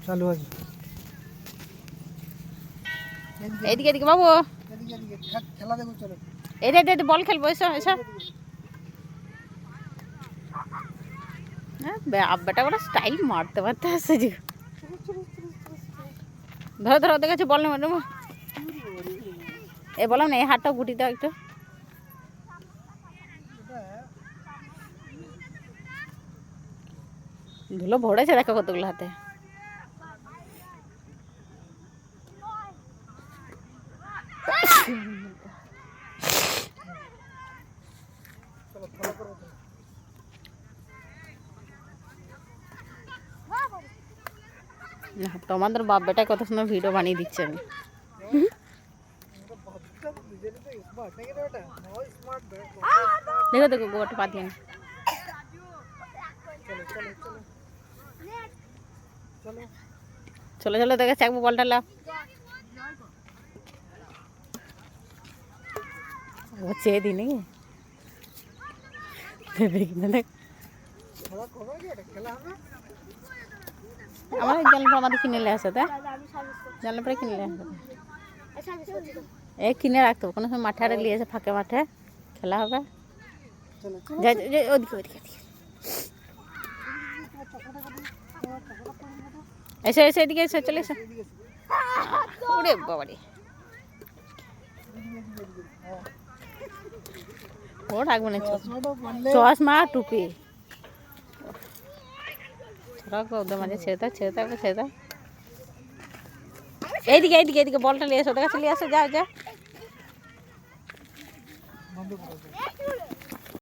চালু আছে। এদিকে এদিকে বাবু, খেলা দেখো, চলো। এদিকে বল খেলবো, এসো এসো। বেটা বড় স্টাইল মারতে মারতে আসছে যে। ধরো ধরো, দেখেছো বল নেবো নেবো। এ বললাম না, এই হাতটা গুটি দাও একটু। ধুলো ভরেছে দেখো কতগুলো হাতে। না, তোমাদের বাপ বেটা কত সুন্দর ভিডিও বানিয়ে দিচ্ছে। আমি দেখো দেখো গোটা পা দিয়ে চলো চলো, দেখে চাকবো বলটা লাও। ও চেয়ে দিই নাকি দেখ। আমার জানলা আমাদের কিনে নিয়ে আসে, তাই জানলা পরে কিনে নিয়ে আসে। এই কিনে রাখতো, কোনো সময় মাঠে আরে নিয়ে এসে ফাঁকে মাঠে খেলা হবে। ওদিকে ওদিকে এসো এসো, এদিকে এসো, চলে এসো। ওরে বাবারে, ও রাখবো না। চশমা টুপি ওদের মাঝে ছেড়ে দাও ছেড়ে দাও ছেড়ে দাও। এইদিকে এইদিকে এইদিকে বলটা নিয়ে এসো, ওদের কাছে নিয়ে আসো, যাও যাও।